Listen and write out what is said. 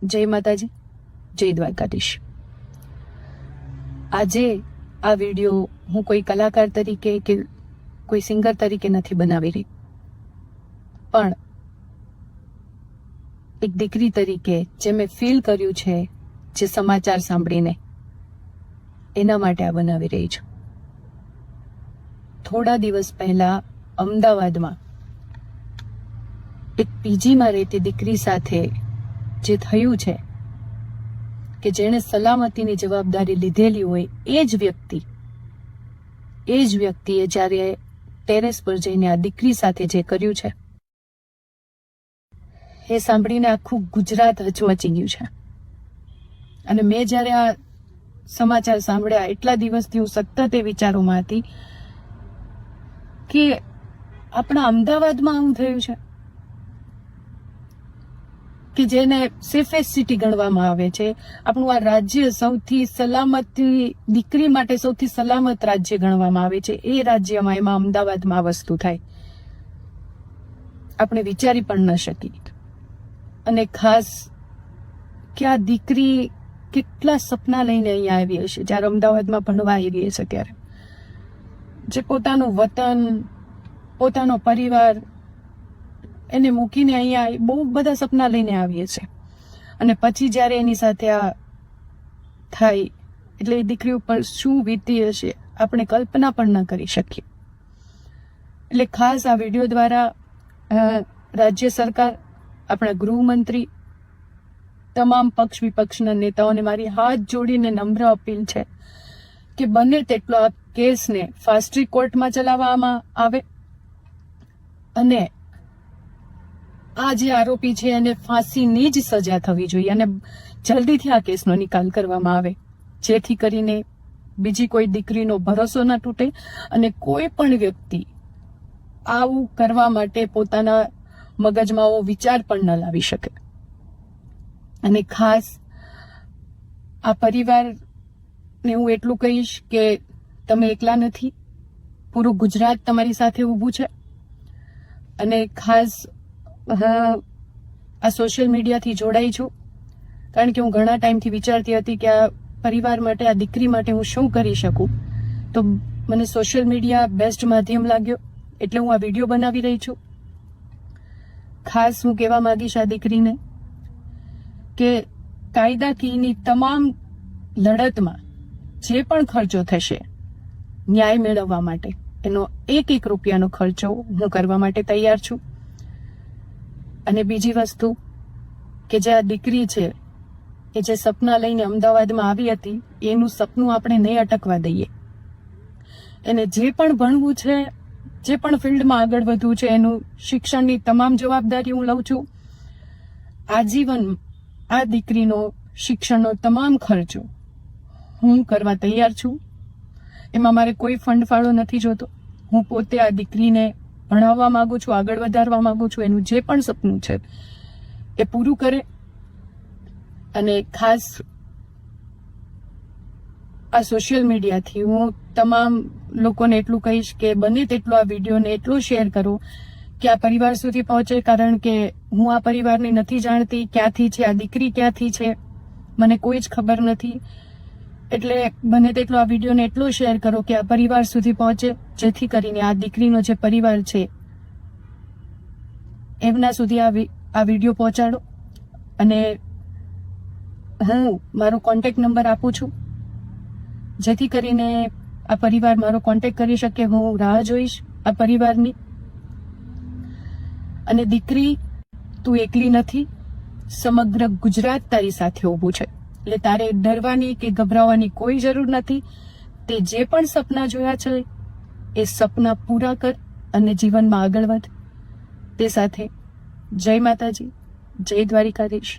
જય માતાજી, જય દ્વારકાધીશ। આજે આ વિડીયો હું કોઈ કલાકાર તરીકે કે કોઈ સિંગર તરીકે નથી બનાવી રહી, પણ એક દીકરી તરીકે જે મેં ફીલ કર્યું છે, જે સમાચાર સાંભળીને, એના માટે આ બનાવી રહી છું। થોડા દિવસ પહેલા અમદાવાદમાં એક પીજીમાં રહેતી દીકરી સાથે જે થયું છે, કે જેણે સલામતીની જવાબદારી લીધેલી હોય, એ જ વ્યક્તિએ જ્યારે ટેરેસ પર જઈને આ દીકરી સાથે જે કર્યું છે, એ સાંભળીને આખું ગુજરાત હચમચી ગયું છે। અને મેં જ્યારે આ સમાચાર સાંભળ્યા, એટલા દિવસથી હું સતત એ વિચારોમાં હતી કે આપણા અમદાવાદમાં આવું થયું છે, કે જેને સેફેસ્ટ સિટી ગણવામાં આવે છે। આપણું આ રાજ્ય સૌથી સલામતી, દીકરી માટે સૌથી સલામત રાજ્ય ગણવામાં આવે છે, એ રાજ્યમાં, એમાં અમદાવાદમાં આ વસ્તુ થાય, આપણે વિચારી પણ ન શકી। અને ખાસ કે આ દીકરી કેટલા સપના લઈને અહીંયા આવી હશે, જ્યારે અમદાવાદમાં ભણવા આવી હશે ત્યારે, જે પોતાનું વતન, પોતાનો પરિવાર એને મૂકીને અહીંયા બહુ બધા સપના લઈને આવીએ છે, અને પછી જ્યારે એની સાથે આ થાય, એટલે એ દીકરી ઉપર શું વીતી હશે, આપણે કલ્પના પણ ન કરી શકીએ। એટલે ખાસ આ વિડીયો દ્વારા રાજ્ય સરકાર, આપણા ગૃહમંત્રી, તમામ પક્ષ વિપક્ષના નેતાઓને મારી હાથ જોડીને નમ્ર અપીલ છે કે બને તેટલો આ કેસને ફાસ્ટ ટ્રેક કોર્ટમાં ચલાવવામાં આવે, અને આ જે આરોપી છે એને ફાંસીની જ સજા થવી જોઈએ, અને જલ્દીથી આ કેસનો નિકાલ કરવામાં આવે, જેથી કરીને બીજી કોઈ દીકરીનો ભરોસો ન તૂટે, અને કોઈ પણ વ્યક્તિ આવું કરવા માટે પોતાના મગજમાં વિચાર પણ ન લાવી શકે। અને ખાસ આ પરિવારને હું એટલું કહીશ કે તમે એકલા નથી, પૂરું ગુજરાત તમારી સાથે ઊભું છે। અને ખાસ આ સોશિયલ મીડિયાથી જોડાઈ છું, કારણ કે હું ઘણા ટાઈમથી વિચારતી હતી કે આ પરિવાર માટે, આ દીકરી માટે હું શું કરી શકું, તો મને સોશિયલ મીડિયા બેસ્ટ માધ્યમ લાગ્યો, એટલે હું આ વિડીયો બનાવી રહી છું। ખાસ હું કહેવા માંગીશ આ દીકરીને કે કાયદાકીયની તમામ લડતમાં જે પણ ખર્ચો થશે ન્યાય મેળવવા માટે, એનો એક રૂપિયાનો ખર્ચો હું કરવા માટે તૈયાર છું। અને બીજી વસ્તુ કે જે આ દીકરી છે, એ જે સપના લઈને અમદાવાદમાં આવી હતી, એનું સપનું આપણે નહીં અટકવા દઈએ। એને જે પણ ભણવું છે, જે પણ ફિલ્ડમાં આગળ વધવું છે, એનું શિક્ષણની તમામ જવાબદારી હું લઉં છું। આજીવન આ દીકરીનો શિક્ષણનો તમામ ખર્ચો હું કરવા તૈયાર છું। એમાં મારે કોઈ ફંડ ફાળો નથી જોતો, હું પોતે આ દીકરીને ભણાવવા માંગુ છું, આગળ વધારવા માંગુ છું, એનું જે પણ સપનું છે એ પૂરું કરે। અને ખાસ આ સોશિયલ મીડિયાથી હું તમામ લોકોને એટલું કહીશ કે બને તેટલો આ વિડીયોને એટલો શેર કરો કે આ પરિવાર સુધી પહોંચે, કારણ કે હું આ પરિવારને નથી જાણતી, ક્યાંથી છે આ દીકરી, ક્યાંથી છે મને કોઈ જ ખબર નથી। એટલે બને તેટલો આ વિડીયોને એટલો શેર કરો કે આ પરિવાર સુધી પહોંચે, જેથી કરીને આ દીકરીનો જે પરિવાર છે એમના સુધી આ વિડીયો પહોંચાડો। અને હું મારો કોન્ટેક્ટ નંબર આપું છું, જેથી કરીને આ પરિવાર મારો કોન્ટેક્ટ કરી શકે। હું રાહ જોઈશ આ પરિવારની। અને દીકરી, તું એકલી નથી, સમગ્ર ગુજરાત તારી સાથે ઊભું છે, એટલે તારે ડરવાની કે ગભરાવાની કોઈ જરૂર નથી। તે જે પણ સપના જોયા છે એ સપના પૂરા કર અને જીવનમાં આગળ વધ। તે સાથે જય માતાજી, જય દ્વારિકાધીશ।